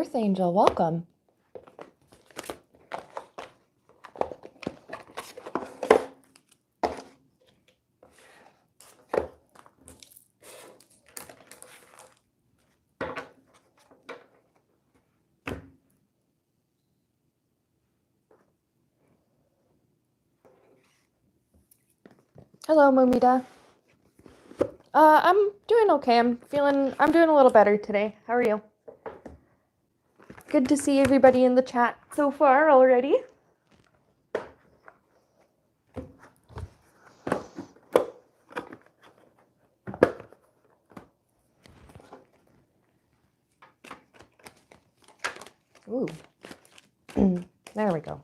Earth Angel, welcome. Hello, Momita. I'm doing okay. I'm doing a little better today. How are you? Good to see everybody in the chat so far already. Ooh. There we go.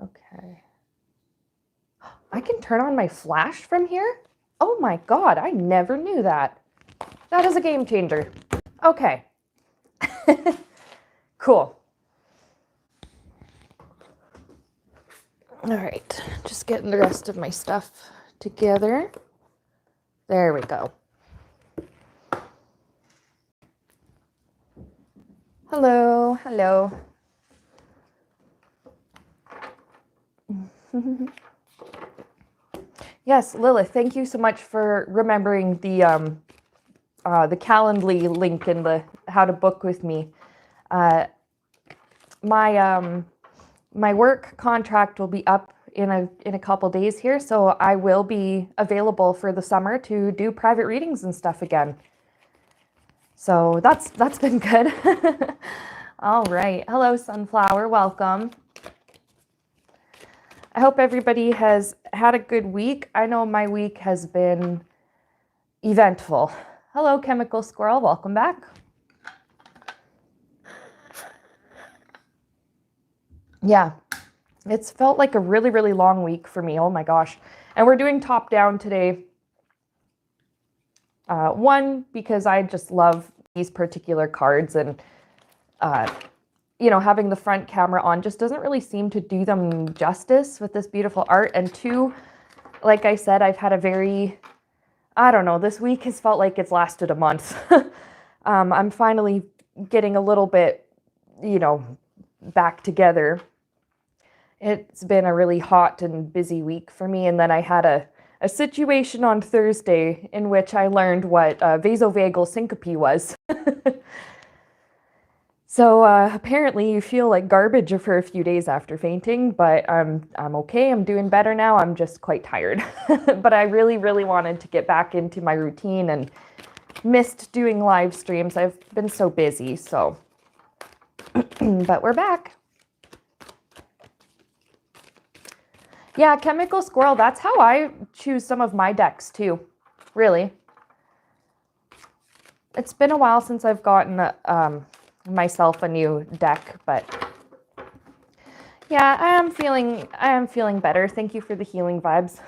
Okay. I can turn on my flash from here? Oh my god, I never knew that. That is a game changer. Okay. Cool. All right, just getting the rest of my stuff together. There we go. Hello, hello. Yes, Lilith, thank you so much for remembering the Calendly link in the how to book with me. My work contract will be up in a couple days here, so I will be available for the summer to do private readings and stuff again. So that's been good. All right. Hello, Sunflower. Welcome. I hope everybody has had a good week. I know my week has been eventful. Hello, Chemical Squirrel. Welcome back. Yeah, it's felt like a really, really long week for me. Oh my gosh. And we're doing top down today. One, because I just love these particular cards, and you know, having the front camera on just doesn't really seem to do them justice with this beautiful art. And two, like I said, I've had a very, I don't know, this week has felt like it's lasted a month. I'm finally getting a little bit, you know, back together. It's been a really hot and busy week for me. And then I had a situation on Thursday in which I learned what vasovagal syncope was. So apparently you feel like garbage for a few days after fainting, but I'm okay. I'm doing better now. I'm just quite tired. But I really, really wanted to get back into my routine and missed doing live streams. I've been so busy, so. But we're back. Yeah, Chemical Squirrel, that's how I choose some of my decks too, really. It's been a while since I've gotten myself a new deck, but yeah, I am feeling better. Thank you for the healing vibes.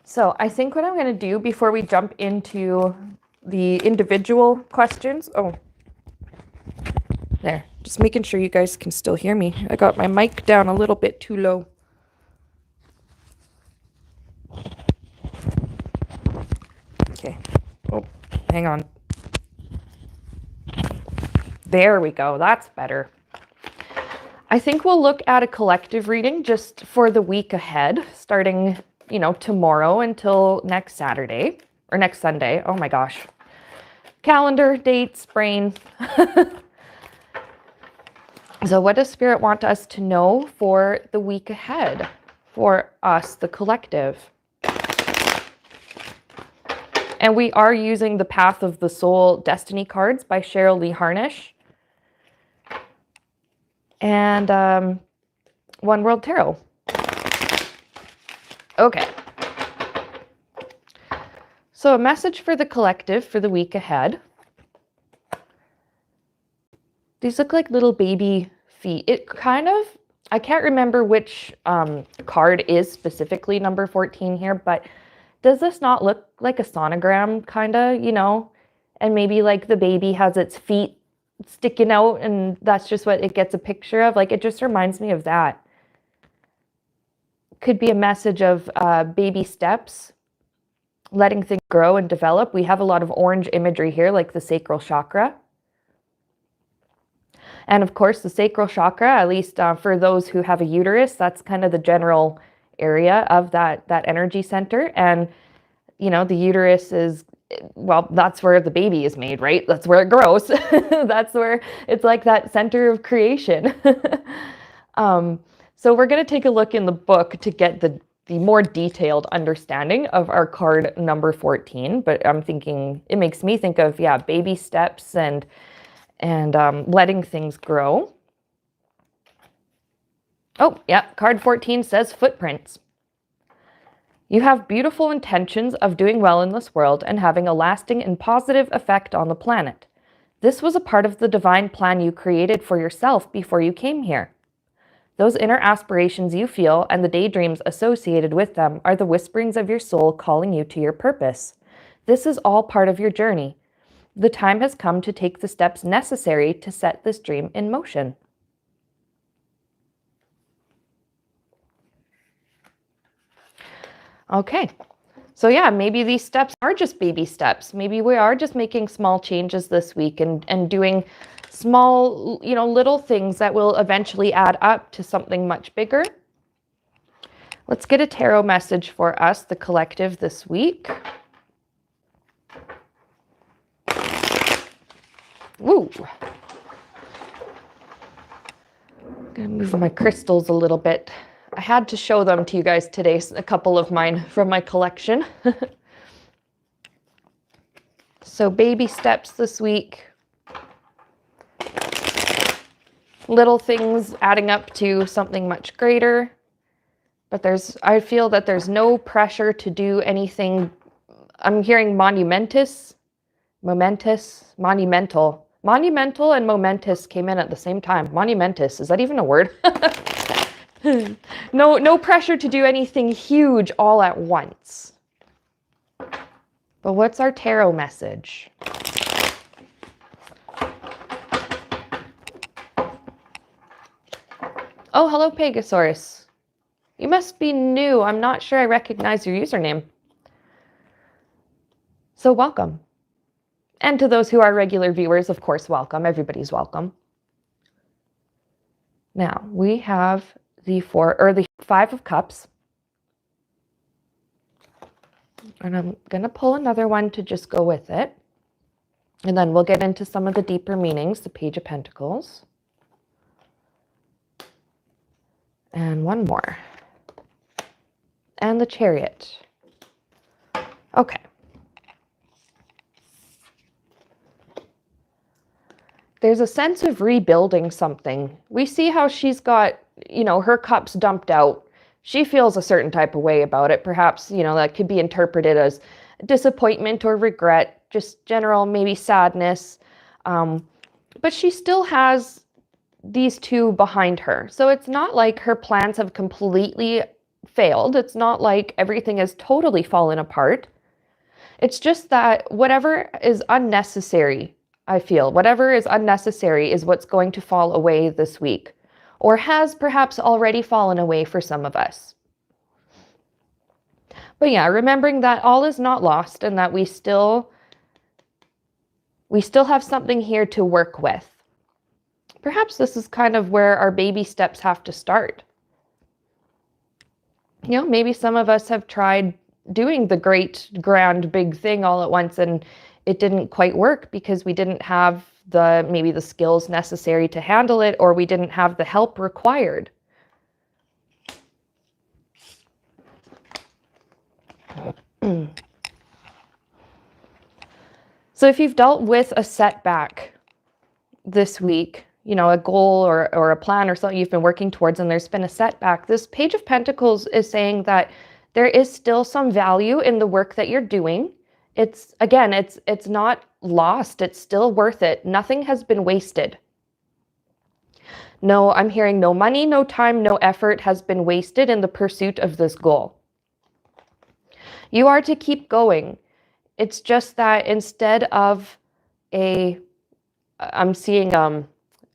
So I think what I'm going to do before we jump into the individual questions, there, just making sure you guys can still hear me. I got my mic down a little bit too low. Okay. Oh, hang on. There we go. That's better. I think we'll look at a collective reading just for the week ahead, starting, you know, tomorrow until next Saturday or next Sunday. Oh my gosh. Calendar, dates, brain. So what does Spirit want us to know for the week ahead for us, the collective? And we are using the Path of the Soul Destiny cards by Cheryl Lee Harnish and One World Tarot. Okay. So a message for the collective for the week ahead. These look like little baby feet. It kind of, I can't remember which card is specifically number 14 here, but does this not look like a sonogram, kind of, you know? And maybe like the baby has its feet sticking out and that's just what it gets a picture of. Like, it just reminds me of that. could be a message of baby steps, letting things grow and develop. We have a lot of orange imagery here, like the sacral chakra. And of course, the sacral chakra, at least for those who have a uterus, that's kind of the general area of that energy center. And, you know, the uterus is, well, that's where the baby is made, right? That's where it grows. That's where it's like that center of creation. So we're going to take a look in the book to get the more detailed understanding of our card number 14. But I'm thinking, it makes me think of, yeah, baby steps and letting things grow. Oh, yeah, card 14 says footprints. You have beautiful intentions of doing well in this world and having a lasting and positive effect on the planet. This was a part of the divine plan you created for yourself before you came here. Those inner aspirations you feel and the daydreams associated with them are the whisperings of your soul calling you to your purpose. This is all part of your journey. The time has come to take the steps necessary to set this dream in motion. Okay, so yeah, maybe these steps are just baby steps. Maybe we are just making small changes this week and doing small, you know, little things that will eventually add up to something much bigger. Let's get a tarot message for us, the collective, this week. Woo! I'm gonna move my crystals a little bit. I had to show them to you guys today, a couple of mine from my collection. So baby steps this week. Little things adding up to something much greater. But I feel that there's no pressure to do anything. I'm hearing monumental. Monumental and momentous came in at the same time. Monumentous, is that even a word? No pressure to do anything huge all at once. But what's our tarot message? Oh, hello, Pegasaurus. You must be new. I'm not sure I recognize your username. So welcome. And to those who are regular viewers, of course, welcome. Everybody's welcome. Now, we have the 5 of Cups. And I'm going to pull another one to just go with it. And then we'll get into some of the deeper meanings, the Page of Pentacles. And one more. And the Chariot. Okay. There's a sense of rebuilding something. We see how she's got, you know, her cups dumped out. She feels a certain type of way about it. Perhaps, you know, that could be interpreted as disappointment or regret, just general maybe sadness. But she still has these 2 behind her. So it's not like her plans have completely failed. It's not like everything has totally fallen apart. It's just that whatever is unnecessary, I feel, whatever is unnecessary is what's going to fall away this week, or has perhaps already fallen away for some of us. But yeah, remembering that all is not lost and that we still have something here to work with. Perhaps this is kind of where our baby steps have to start. You know, maybe some of us have tried doing the great, grand, big thing all at once and it didn't quite work because we didn't have maybe the skills necessary to handle it, or we didn't have the help required. So if you've dealt with a setback this week, you know, a goal or a plan or something you've been working towards and there's been a setback, this Page of Pentacles is saying that there is still some value in the work that you're doing. It's not lost. It's still worth it. Nothing has been wasted. No, I'm hearing no money, no time, no effort has been wasted in the pursuit of this goal. You are to keep going. It's just that instead of I'm seeing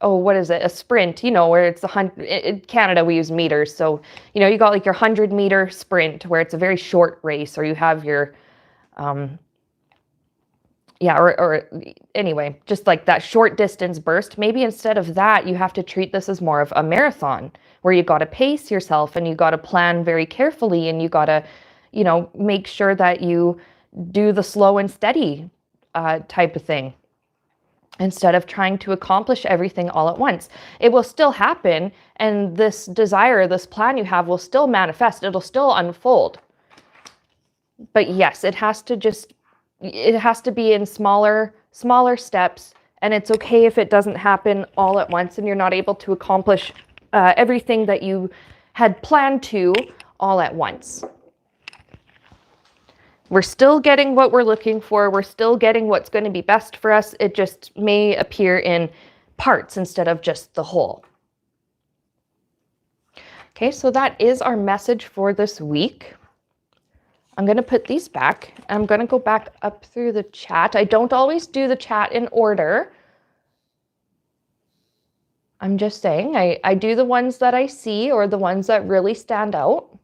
oh, what is it? A sprint, you know, where it's 100, in Canada we use meters. So, you know, you got like your 100-meter sprint where it's a very short race, or you have your, or anyway, just like that short distance burst. Maybe instead of that, you have to treat this as more of a marathon where you got to pace yourself and you got to plan very carefully, and you got to, you know, make sure that you do the slow and steady type of thing, instead of trying to accomplish everything all at once. It will still happen, and this desire, this plan you have will still manifest. It'll still unfold. But yes, it has to be in smaller steps, and it's okay if it doesn't happen all at once and you're not able to accomplish everything that you had planned to all at once. We're still getting what we're looking for. We're still getting what's going to be best for us. It just may appear in parts instead of just the whole. Okay, so that is our message for this week. I'm going to put these back. I'm going to go back up through the chat. I don't always do the chat in order. I'm just saying, I do the ones that I see, or the ones that really stand out.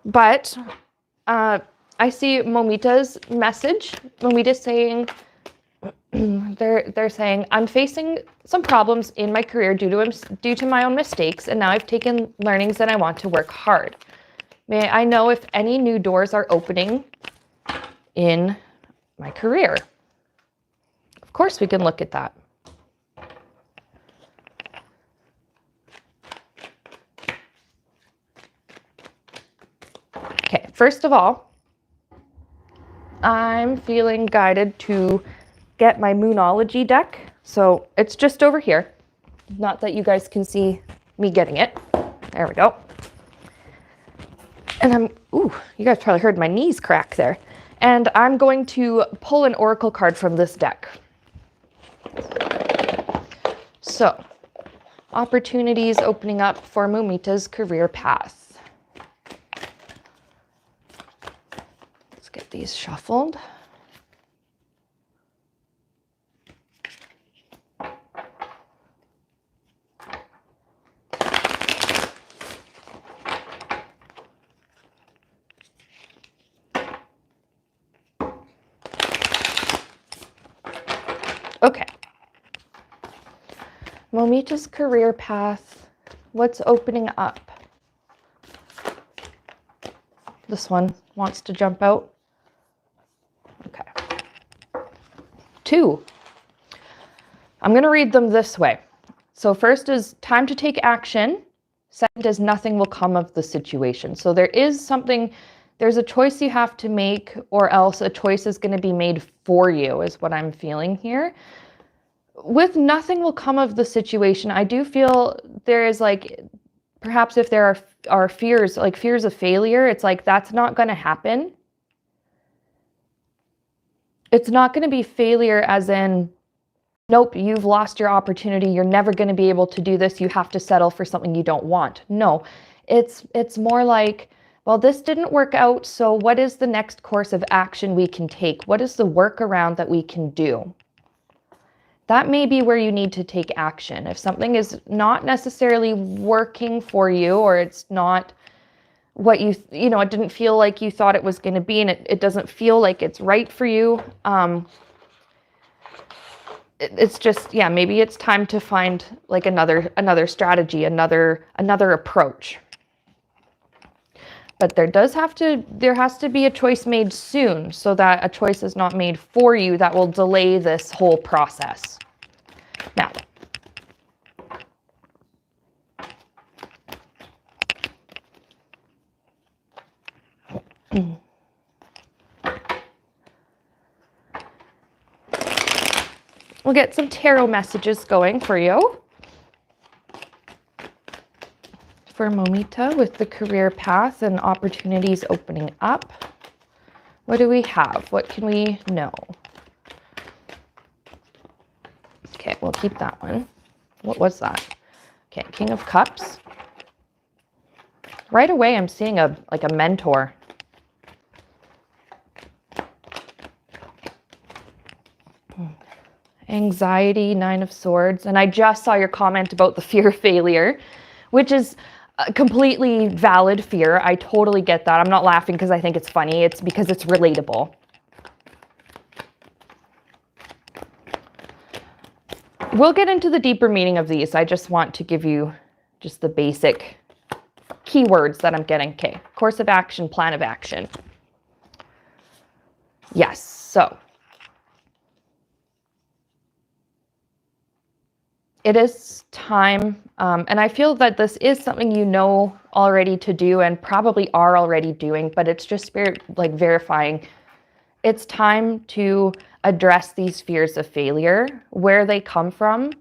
But I see Momita's message. Momita's saying, they're saying, I'm facing some problems in my career due to my own mistakes, and now I've taken learnings and I want to work hard. May I know if any new doors are opening in my career? Of course we can look at that. Okay, first of all, I'm feeling guided to get my Moonology deck. So it's just over here. Not that you guys can see me getting it. There we go. And you guys probably heard my knees crack there. And I'm going to pull an oracle card from this deck. So, opportunities opening up for Momita's career path. Get these shuffled. Okay. Momita's career path. What's opening up? This one wants to jump out. Okay. 2. I'm going to read them this way. So first is time to take action. Second is nothing will come of the situation. So there's a choice you have to make, or else a choice is going to be made for you, is what I'm feeling here. With nothing will come of the situation, I do feel there is like, perhaps if there are fears, like fears of failure, it's like that's not going to happen. It's not going to be failure as in, nope, you've lost your opportunity. You're never going to be able to do this. You have to settle for something you don't want. No, it's more like, well, this didn't work out. So what is the next course of action we can take? What is the workaround that we can do? That may be where you need to take action. If something is not necessarily working for you, or it's not what it didn't feel like you thought it was going to be, and it doesn't feel like it's right for you. It's just, maybe it's time to find like another strategy, another approach. But there has to be a choice made soon, so that a choice is not made for you that will delay this whole process. Now, we'll get some tarot messages going for you. For Momita with the career path and opportunities opening up. What do we have? What can we know? Okay, we'll keep that one. What was that? Okay, King of Cups. Right away, I'm seeing a mentor. Anxiety, 9 of Swords. And I just saw your comment about the fear of failure, which is a completely valid fear. I totally get that. I'm not laughing because I think it's funny. It's because it's relatable. We'll get into the deeper meaning of these. I just want to give you just the basic keywords that I'm getting. Okay, course of action, plan of action. Yes, so it is time, and I feel that this is something you know already to do and probably are already doing, but it's just Spirit like verifying. It's time to address these fears of failure, where they come from,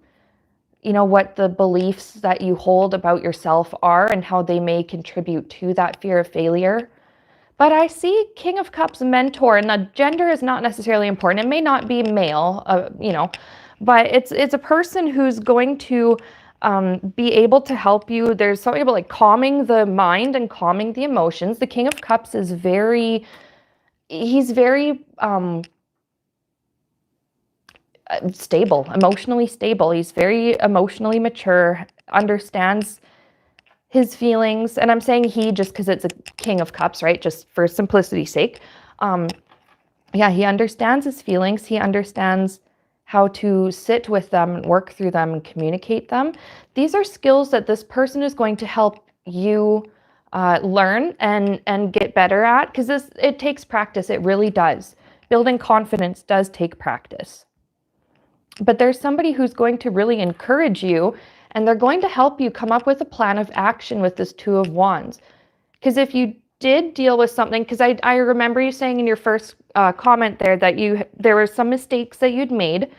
you know, what the beliefs that you hold about yourself are and how they may contribute to that fear of failure. But I see King of Cups mentor, and the gender is not necessarily important. It may not be male, you know, but it's a person who's going to be able to help you. There's something about like calming the mind and calming the emotions. The King of Cups is he's very stable, emotionally stable. He's very emotionally mature, understands his feelings. And I'm saying he just because it's a King of Cups, right? Just for simplicity's sake. Yeah, he understands his feelings. He understands how to sit with them and work through them and communicate them. These are skills that this person is going to help you learn and get better at, because it takes practice. It really does. Building confidence does take practice. But there's somebody who's going to really encourage you, and they're going to help you come up with a plan of action with this Two of Wands. Because if you did deal with something, because I remember you saying in your first comment there that there were some mistakes that you'd made.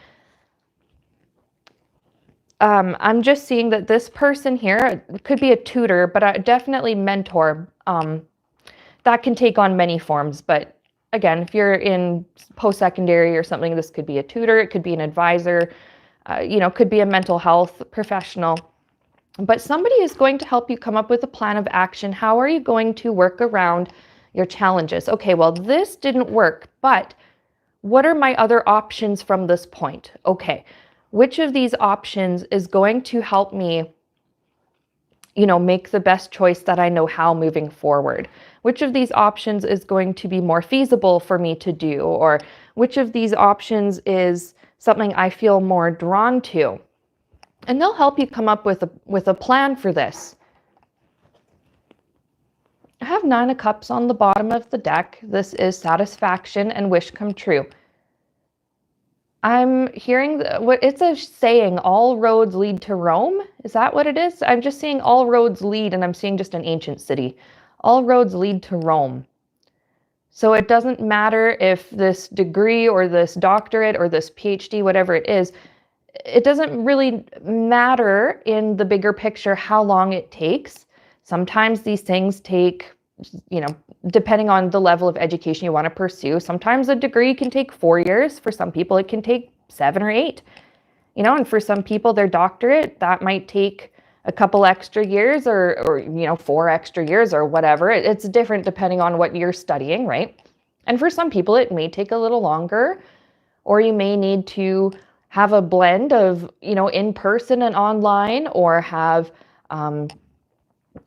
I'm just seeing that this person here, it could be a tutor, but definitely mentor. That can take on many forms, but again, if you're in post-secondary or something, this could be a tutor, it could be an advisor, you know, could be a mental health professional. But somebody is going to help you come up with a plan of action. How are you going to work around your challenges? Okay, well, this didn't work, but what are my other options from this point? Okay, which of these options is going to help me, you know, make the best choice that I know how moving forward? Which of these options is going to be more feasible for me to do? Or which of these options is something I feel more drawn to? And they'll help you come up with a plan for this. I have 9 of Cups on the bottom of the deck. This is satisfaction and wish come true. I'm hearing what it's a saying, all roads lead to Rome. Is that what it is? I'm just seeing all roads lead, and I'm seeing just an ancient city. All roads lead to Rome. So it doesn't matter if this degree or this doctorate or this PhD, whatever it is, it doesn't really matter in the bigger picture how long it takes. Sometimes these things take, you know, depending on the level of education you want to pursue. Sometimes a degree can take 4 years. For some people, it can take 7 or 8. You know, and for some people, their doctorate, that might take a couple extra years or you know, 4 extra years or whatever. It's different depending on what you're studying, right? And for some people, it may take a little longer, or you may need to have a blend of, you know, in person and online, or have,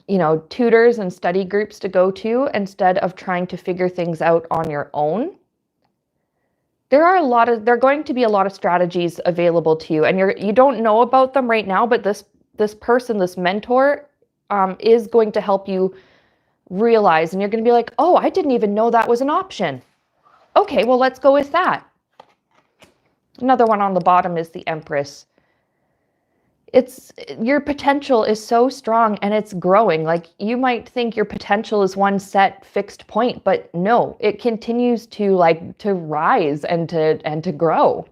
you know, tutors and study groups to go to instead of trying to figure things out on your own. There are going to be a lot of strategies available to you, and you don't know about them right now, but this person, this mentor, is going to help you realize, and you're going to be like, oh, I didn't even know that was an option. Okay, well, let's go with that. Another one on the bottom is the Empress. Your potential is so strong and it's growing. Like, you might think your potential is one set fixed point, but no, it continues to rise and to grow.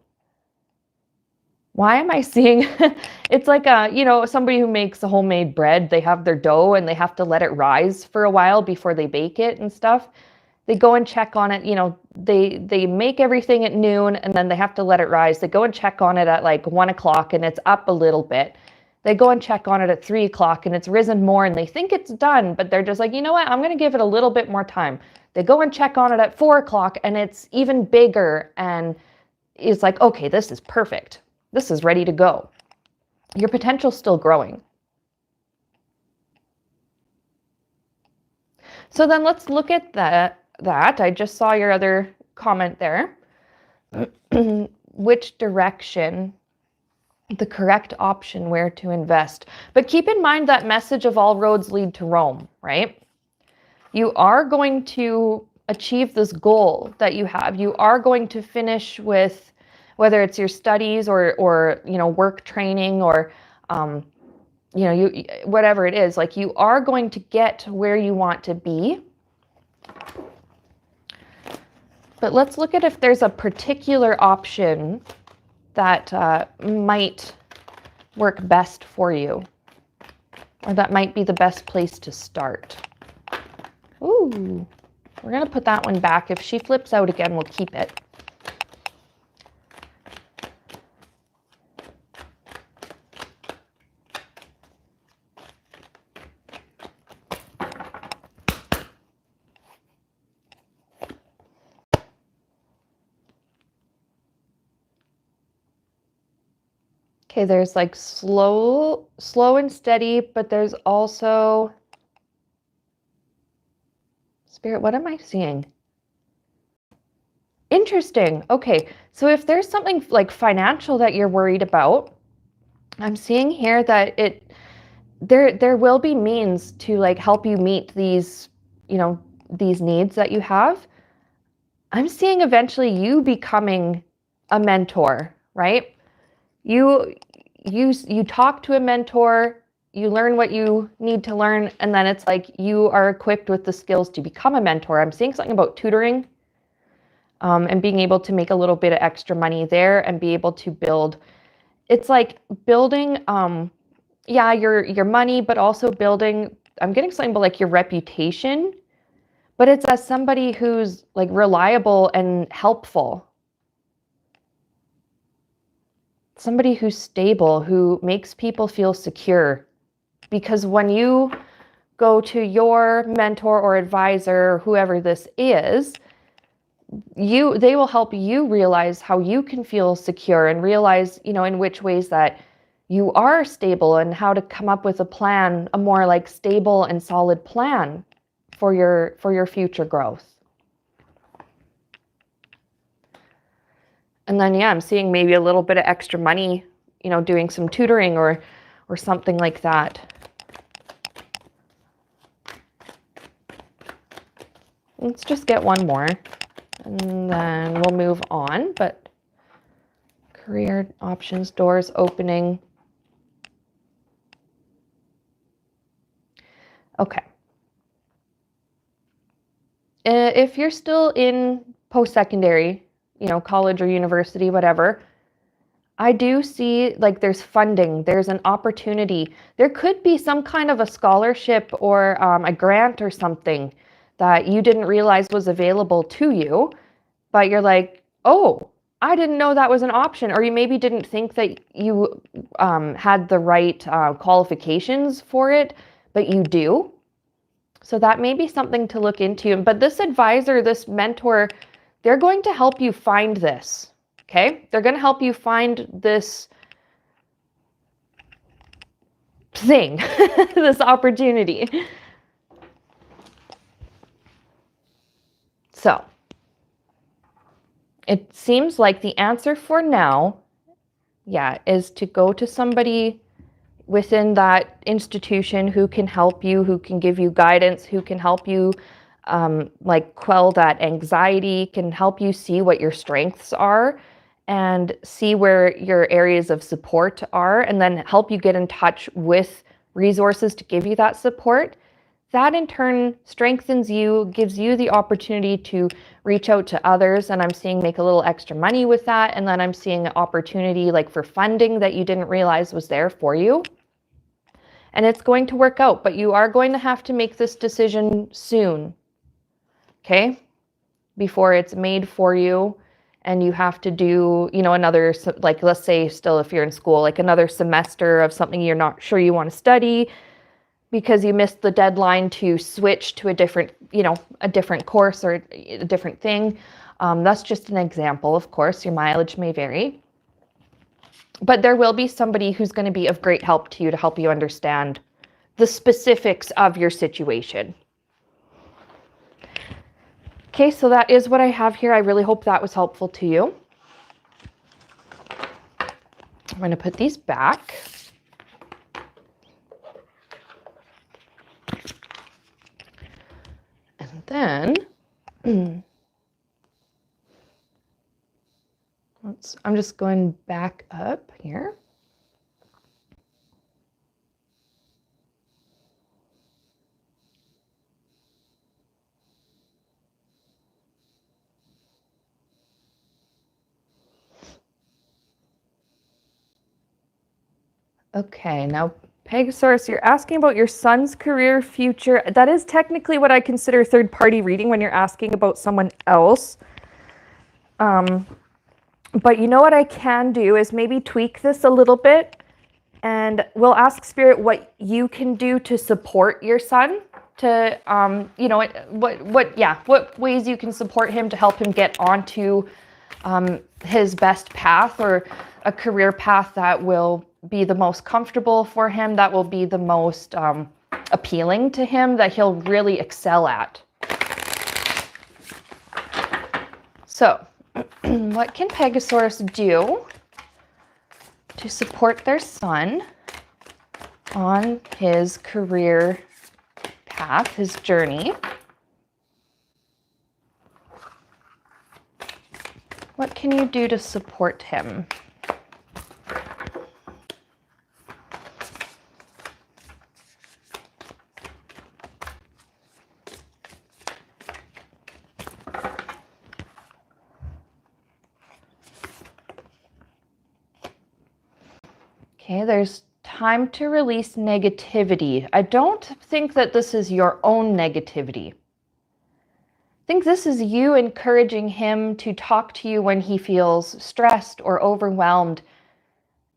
Why am I seeing it's like you know, somebody who makes a homemade bread, they have their dough and they have to let it rise for a while before they bake it and stuff. They go and check on it, you know, they make everything at noon and then they have to let it rise. They go and check on it at like 1 o'clock and it's up a little bit. They go and check on it at 3 o'clock and it's risen more and they think it's done, but they're just like, you know what, I'm going to give it a little bit more time. They go and check on it at 4 o'clock and it's even bigger, and it's like, okay, this is perfect. This is ready to go. Your potential's still growing. So then let's look at that. I just saw your other comment there. Which direction, the correct option where to invest. But keep in mind that message of all roads lead to Rome, right? You are going to achieve this goal that you have. You are going to finish with, whether it's your studies or work training or whatever it is, like you are going to get where you want to be. But let's look at if there's a particular option that might work best for you, or that might be the best place to start. Ooh, we're going to put that one back. If she flips out again, we'll keep it. Okay, there's like slow and steady, but there's also, Spirit, what am I seeing? Interesting. Okay, so if there's something like financial that you're worried about, I'm seeing here that there will be means to like help you meet these, these needs that you have. I'm seeing eventually you becoming a mentor, right? You talk to a mentor, you learn what you need to learn, and then it's like you are equipped with the skills to become a mentor. I'm seeing something about tutoring and being able to make a little bit of extra money there and be able to build. It's like building, your money, but also building, I'm getting something about like your reputation, but it's as somebody who's like reliable and helpful. Somebody who's stable, who makes people feel secure. Because when you go to your mentor or advisor, whoever this is, they will help you realize how you can feel secure and realize, in which ways that you are stable and how to come up with a plan, a more like stable and solid plan for your future growth. And then, I'm seeing maybe a little bit of extra money, doing some tutoring or something like that. Let's just get one more and then we'll move on. But career options, doors opening. Okay. If you're still in post-secondary, college or university, whatever, I do see like there's funding, there's an opportunity. There could be some kind of a scholarship or a grant or something that you didn't realize was available to you, but you're like, oh, I didn't know that was an option. Or you maybe didn't think that you had the right qualifications for it, but you do. So that may be something to look into. But this advisor, this mentor, they're going to help you find this, okay? They're going to help you find this thing, this opportunity. So it seems like the answer for now, is to go to somebody within that institution who can help you, who can give you guidance, who can help you like quell that anxiety, can help you see what your strengths are and see where your areas of support are, and then help you get in touch with resources to give you that support. That in turn strengthens you, gives you the opportunity to reach out to others, and I'm seeing make a little extra money with that, and then I'm seeing an opportunity like for funding that you didn't realize was there for you. And it's going to work out, but you are going to have to make this decision soon, okay? Before it's made for you and you have to do, another, like let's say still if you're in school, like another semester of something you're not sure you want to study because you missed the deadline to switch to a different, a different course or a different thing. That's just an example, of course, your mileage may vary. But there will be somebody who's going to be of great help to you to help you understand the specifics of your situation. Okay, so that is what I have here. I really hope that was helpful to you. I'm going to put these back. And then I'm just going back up here. Okay, now Pegasaurus, you're asking about your son's career future. That is technically what I consider third-party reading when you're asking about someone else. But you know what I can do is maybe tweak this a little bit, and we'll ask Spirit what you can do to support your son, to you know, what ways you can support him to help him get onto his best path, or a career path that will be the most comfortable for him, that will be the most appealing to him, that he'll really excel at. So, what can Pegasaurus do to support their son on his career path, his journey? What can you do to support him? Okay, there's time to release negativity. I don't think that this is your own negativity. I think this is you encouraging him to talk to you when he feels stressed or overwhelmed.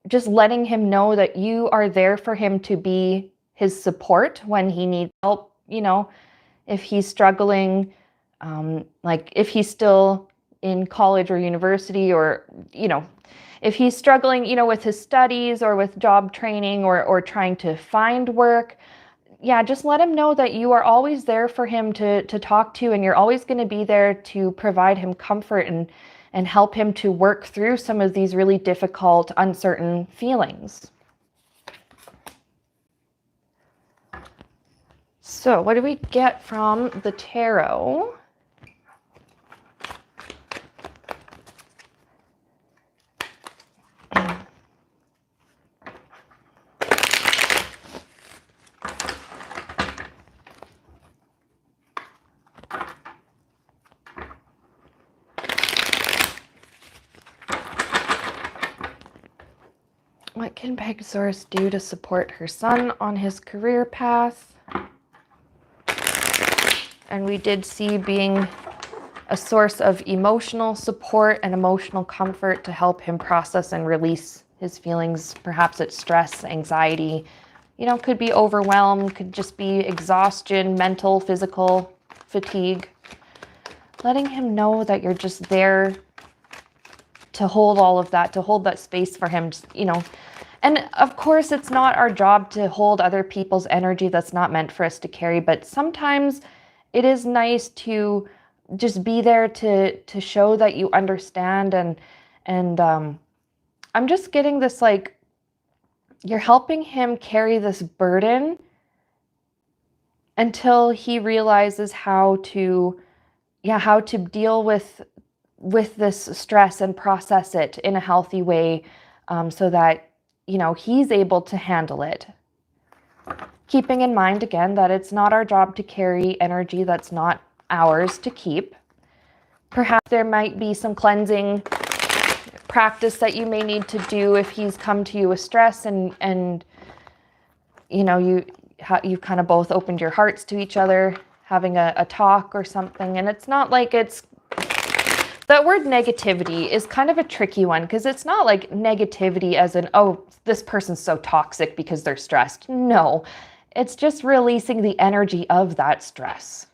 Just letting him know that you are there for him to be his support when he needs help. You know, if he's struggling, like if he's still in college or university, or, you know, if he's struggling, you know, with his studies or with job training, or trying to find work, yeah, just let him know that you are always there for him to talk to, and you're always going to be there to provide him comfort and help him to work through some of these really difficult, uncertain feelings. So what do we get from the tarot? What can Pegasaurus do to support her son on his career path? And we did see being a source of emotional support and emotional comfort to help him process and release his feelings. Perhaps it's stress, anxiety, you know, could be overwhelm, could just be exhaustion, mental, physical fatigue. Letting him know that you're just there to hold all of that, to hold that space for him, you know. And of course, it's not our job to hold other people's energy that's not meant for us to carry, but sometimes it is nice to just be there to show that you understand. And I'm just getting this, like, you're helping him carry this burden until he realizes how to deal with this stress and process it in a healthy way, so that, you know, he's able to handle it. Keeping in mind, again, that it's not our job to carry energy that's not ours to keep. Perhaps there might be some cleansing practice that you may need to do if he's come to you with stress, and you know, you've kind of both opened your hearts to each other, having a talk or something. And it's not like it's, that word negativity is kind of a tricky one, because it's not like negativity as in, oh, this person's so toxic because they're stressed. No, it's just releasing the energy of that stress.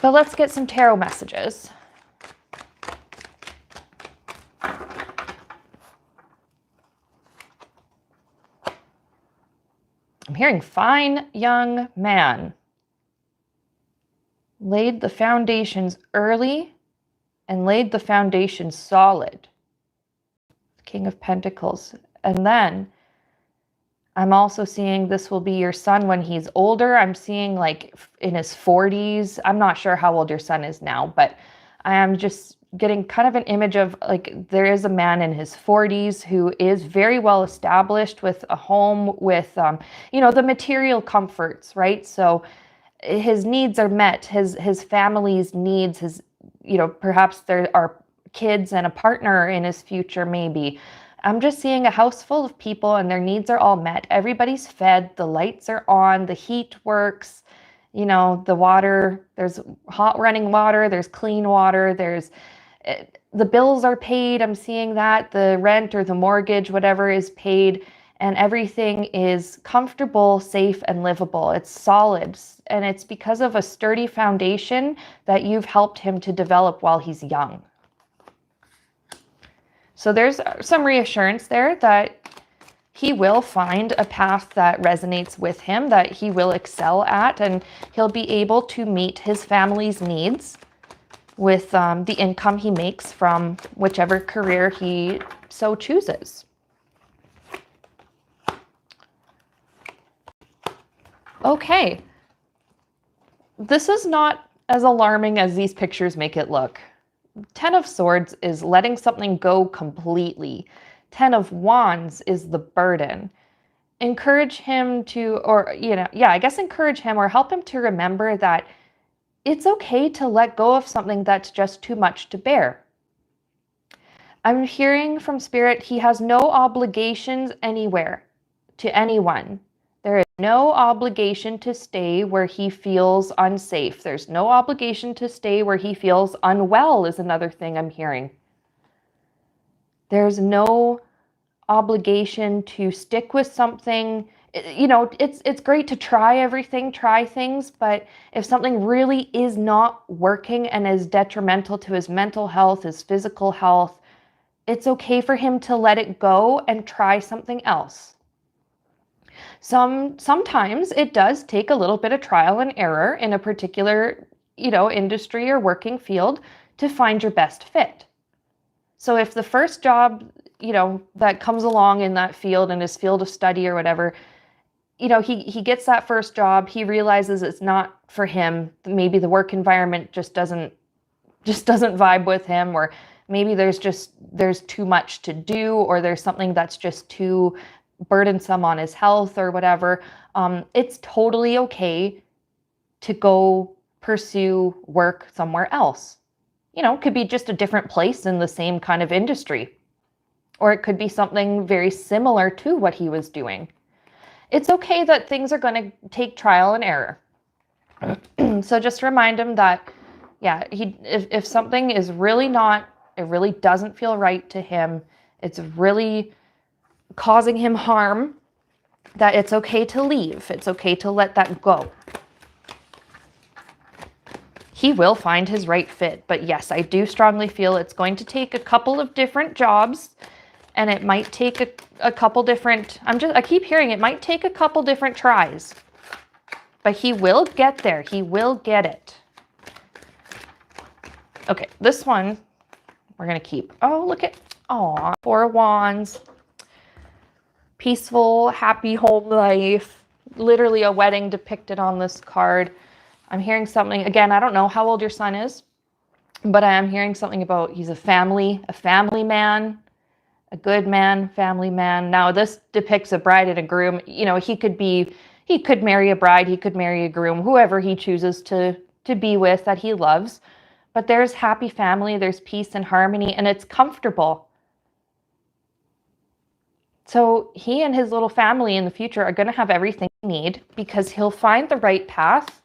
But let's get some tarot messages. I'm hearing fine young man. Laid the foundations early and laid the foundations solid. King of Pentacles. And then I'm also seeing this will be your son when he's older. I'm seeing like in his 40s. I'm not sure how old your son is now, but I am just getting kind of an image of like there is a man in his 40s who is very well established with a home, with the material comforts, right? So his needs are met, his family's needs, his perhaps there are kids and a partner in his future maybe. I'm just seeing a house full of people and their needs are all met. Everybody's fed, the lights are on, the heat works, the water, there's hot running water, there's clean water, the bills are paid. I'm seeing that the rent or the mortgage, whatever, is paid, and everything is comfortable, safe, and livable. It's solid, and it's because of a sturdy foundation that you've helped him to develop while he's young. So there's some reassurance there that he will find a path that resonates with him, that he will excel at, and he'll be able to meet his family's needs with the income he makes from whichever career he so chooses. Okay. This is not as alarming as these pictures make it look. 10 of Swords is letting something go completely. 10 of Wands is the burden. Encourage him to, encourage him or help him to remember that it's okay to let go of something that's just too much to bear. I'm hearing from Spirit, he has no obligations anywhere to anyone. There is no obligation to stay where he feels unsafe. There's no obligation to stay where he feels unwell is another thing I'm hearing. There's no obligation to stick with something. It's great to try things, but if something really is not working and is detrimental to his mental health, his physical health, it's okay for him to let it go and try something else. Sometimes it does take a little bit of trial and error in a particular, industry or working field to find your best fit. So if the first job, that comes along in that field, in his field of study or whatever, he gets that first job, he realizes it's not for him. Maybe the work environment just doesn't vibe with him, or maybe there's too much to do, or there's something that's just too burdensome on his health or whatever. It's totally okay to go pursue work somewhere else. It could be just a different place in the same kind of industry, or it could be something very similar to what he was doing. It's okay that things are going to take trial and error. So just remind him that, if something is really it really doesn't feel right to him, it's really causing him harm, that it's okay to leave. It's okay to let that go. He will find his right fit. But yes, I do strongly feel it's going to take a couple of different jobs, and it might take a couple different, I keep hearing it might take a couple different tries, but he will get there. He will get it. Okay, this one we're going to keep. Oh, look at, Four of Wands. Peaceful, happy home life. Literally a wedding depicted on this card. I'm hearing something, again, I don't know how old your son is, but I am hearing something about he's a family man, a good man, family man. Now this depicts a bride and a groom. He could marry a bride, he could marry a groom, whoever he chooses to be with that he loves. But there's happy family, there's peace and harmony, and it's comfortable. So he and his little family in the future are going to have everything he needs, because he'll find the right path.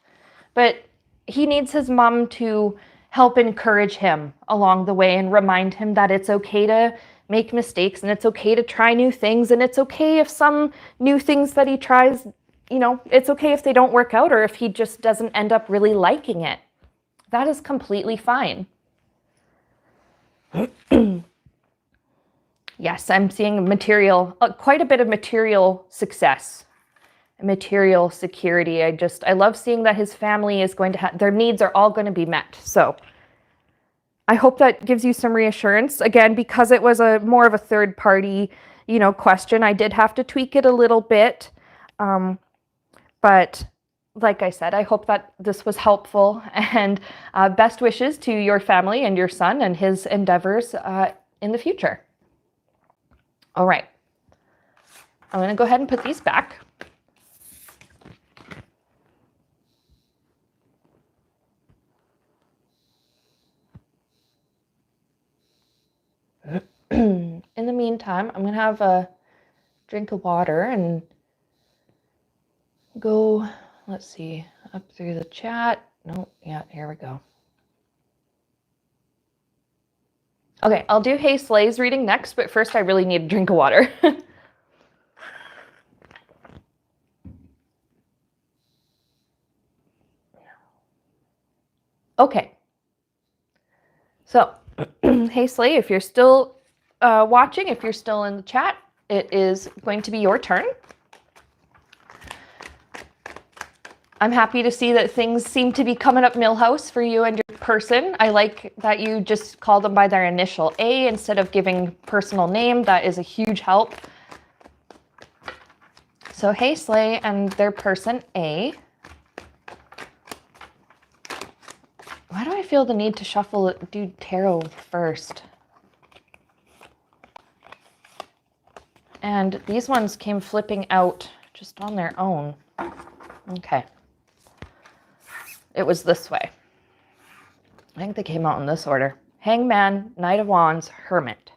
But he needs his mom to help encourage him along the way and remind him that it's okay to make mistakes, and it's okay to try new things, and it's okay if some new things that he tries, it's okay if they don't work out, or if he just doesn't end up really liking it. That is completely fine. Yes, I'm seeing quite a bit of material success material security. I love seeing that his family is going to have, their needs are all going to be met. So I hope that gives you some reassurance. Again, because it was more of a third party, question, I did have to tweak it a little bit. But like I said, I hope that this was helpful, and best wishes to your family and your son and his endeavors in the future. All right. I'm going to go ahead and put these back. In the meantime, I'm going to have a drink of water and go, let's see, up through the chat. No, yeah, here we go. Okay, I'll do Hey Slay's reading next, but first I really need a drink of water. Okay. So, Hey Slay, if you're still watching, if you're still in the chat, it is going to be your turn. I'm happy to see that things seem to be coming up Millhouse for you and your person. I like that you just call them by their initial A instead of giving personal name. That is a huge help. So Hey Slay and their person A. Why do I feel the need to do tarot first? And these ones came flipping out just on their own. Okay. It was this way. I think they came out in this order. Hangman, Knight of Wands, Hermit.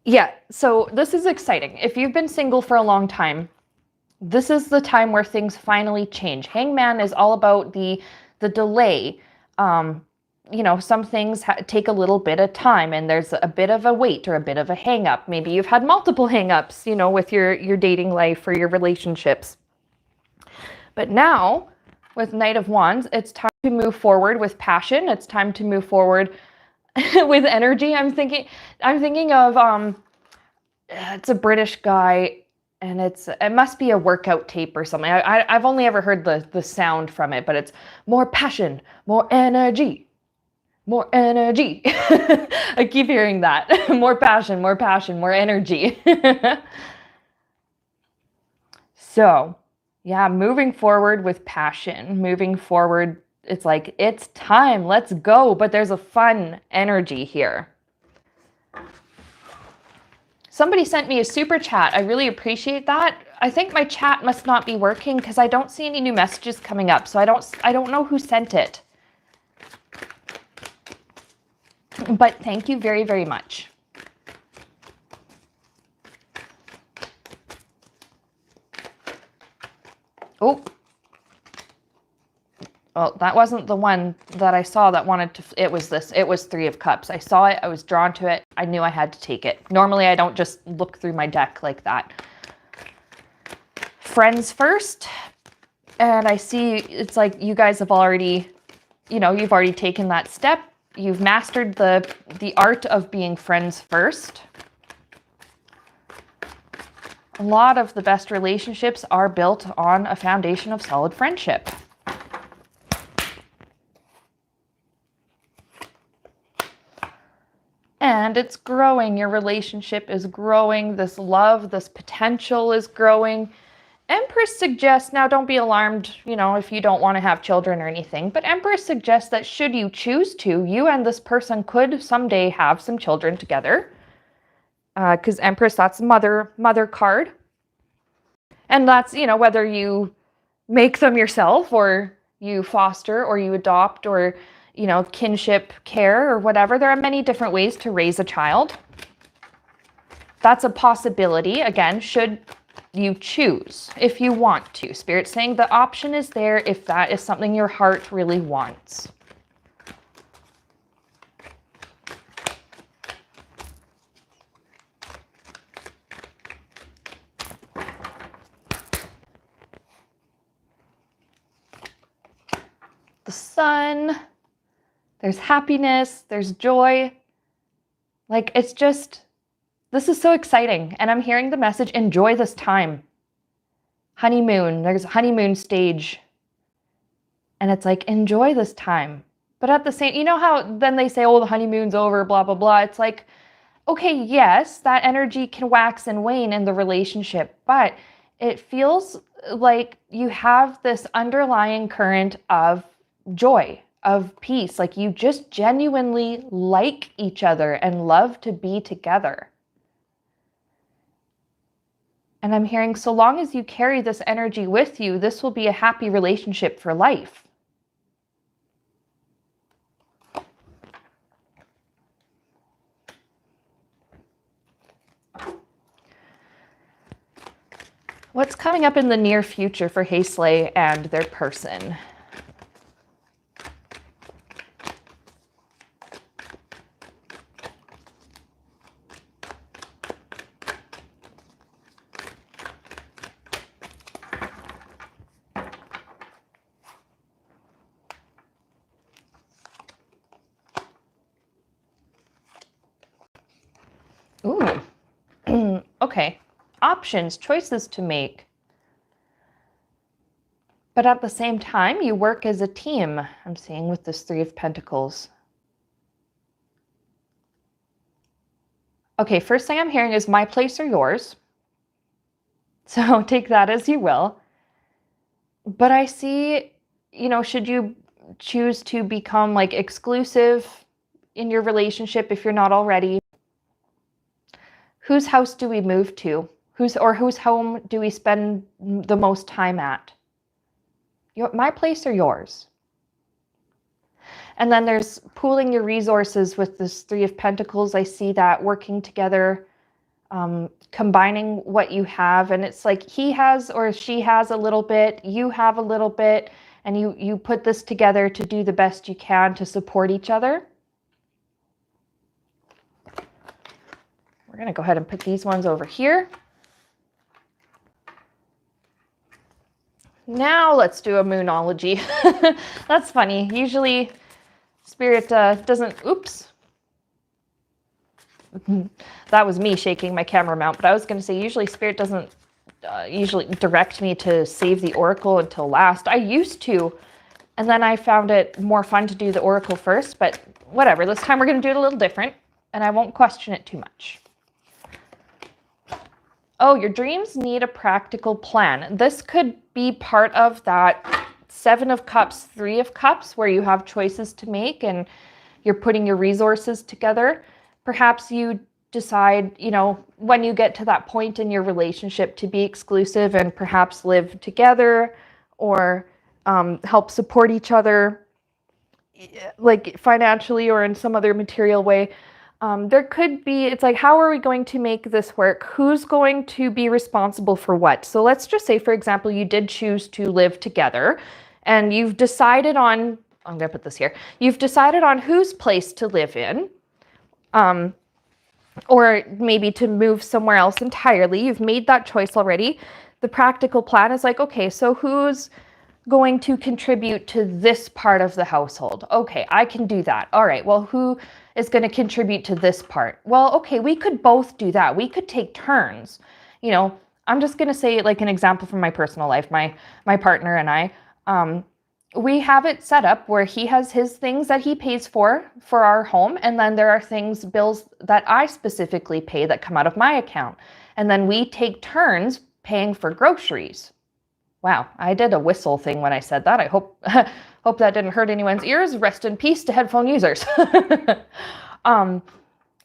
Yeah, so this is exciting. If you've been single for a long time, this is the time where things finally change. Hangman is all about the delay. Some things take a little bit of time, and there's a bit of a wait or a bit of a hang up. Maybe you've had multiple hang ups, with your dating life or your relationships. But now, with Knight of Wands, it's time to move forward with passion. It's time to move forward with energy. I'm thinking of it's a British guy, and it must be a workout tape or something. I've only ever heard the sound from it, but it's more passion, more energy, more energy. I keep hearing that. More passion, more energy. So, yeah, moving forward with passion, moving forward, it's like, it's time, let's go. But there's a fun energy here. Somebody sent me a super chat. I really appreciate that. I think my chat must not be working because I don't see any new messages coming up. So I don't know who sent it. But thank you very, very much. Oh. Well, that wasn't the one that I saw that wanted to, it was this. It was Three of Cups. I saw it. I was drawn to it. I knew I had to take it. Normally, I don't just look through my deck like that. Friends first. And I see it's like you guys have already, you've already taken that step. You've mastered the art of being friends first. A lot of the best relationships are built on a foundation of solid friendship. And it's growing. Your relationship is growing. This love, this potential is growing. Empress suggests, now don't be alarmed, if you don't want to have children or anything, but Empress suggests that should you choose to, you and this person could someday have some children together. Because Empress, that's mother card. And that's, whether you make them yourself or you foster or you adopt or, kinship care or whatever. There are many different ways to raise a child. That's a possibility. Again, should you choose, if you want to. Spirit's saying the option is there if that is something your heart really wants. The sun, there's happiness, there's joy. Like, it's just, this is so exciting. And I'm hearing the message, enjoy this time. honeymoon. There's a honeymoon stage. And it's like, enjoy this time. But at the same, you know how then they say, oh, the honeymoon's over, blah, blah, blah. It's like, okay, yes, that energy can wax and wane in the relationship, but it feels like you have this underlying current of joy, of peace. Like you just genuinely like each other and love to be together. And I'm hearing, so long as you carry this energy with you, this will be a happy relationship for life. What's coming up in the near future for Hasley and their person? Ooh, okay. Options, choices to make. But at the same time, you work as a team, I'm seeing with this Three of Pentacles. Okay, first thing I'm hearing is my place or yours. So take that as you will. But I see, you know, should you choose to become like exclusive in your relationship if you're not already, whose house do we move to? Whose home do we spend the most time at? My place or yours? And then there's pooling your resources with this Three of Pentacles. I see that working together, combining what you have. And it's like he has or she has a little bit, you have a little bit, and you put this together to do the best you can to support each other. We're going to go ahead and put these ones over here. Now let's do a moonology. That's funny. Usually Spirit doesn't, oops. That was me shaking my camera mount, but I was going to say usually Spirit doesn't usually direct me to save the Oracle until last. I used to, and then I found it more fun to do the Oracle first, but whatever. This time we're going to do it a little different, and I won't question it too much. Oh, your dreams need a practical plan. This could be part of that Seven of Cups, Three of Cups, where you have choices to make and you're putting your resources together. Perhaps you decide, you know, when you get to that point in your relationship to be exclusive and perhaps live together or help support each other, like financially or in some other material way. There could be, it's like, how are we going to make this work? Who's going to be responsible for what? So let's just say, for example, you did choose to live together and you've decided on, I'm going to put this here, you've decided on whose place to live in, or maybe to move somewhere else entirely. You've made that choice already. The practical plan is like, okay, so who's going to contribute to this part of the household? Okay, I can do that. All right, well, who is going to contribute to this part? Well, okay, we could both do that. We could take turns. You know, I'm just going to say like an example from my personal life. My partner and I, we have it set up where he has his things that he pays for our home. And then there are things, bills that I specifically pay that come out of my account. And then we take turns paying for groceries. Wow, I did a whistle thing when I said that. I hope hope that didn't hurt anyone's ears. Rest in peace to headphone users. And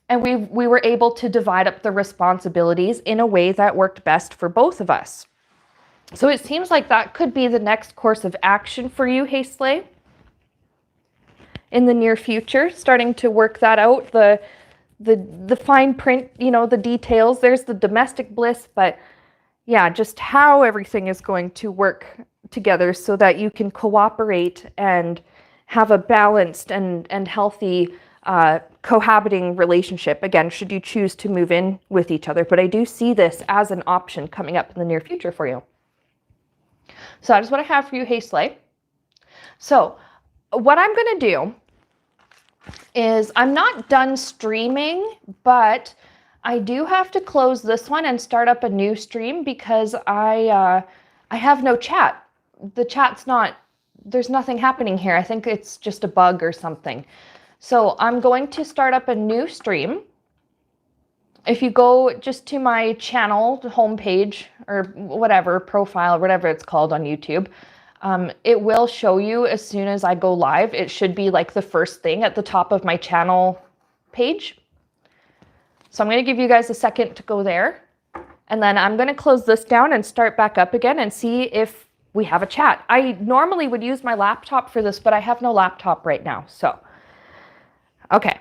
we were able to divide up the responsibilities in a way that worked best for both of us. So it seems like that could be the next course of action for you, Hasley, in the near future, starting to work that out, the fine print, you know, the details. There's the domestic bliss, but yeah, just how everything is going to work together so that you can cooperate and have a balanced and healthy cohabiting relationship. Again, should you choose to move in with each other. But I do see this as an option coming up in the near future for you. So that is what I have for you, Hasley. So what I'm going to do is I'm not done streaming, but I do have to close this one and start up a new stream because I I have no chat. The chat's not, there's nothing happening here. I think it's just a bug or something. So I'm going to start up a new stream. If you go just to my channel, the homepage, or whatever, profile, whatever it's called on YouTube, it will show you as soon as I go live. It should be like the first thing at the top of my channel page. So I'm going to give you guys a second to go there. And then I'm going to close this down and start back up again and see if we have a chat. I normally would use my laptop for this, but I have no laptop right now. So, okay.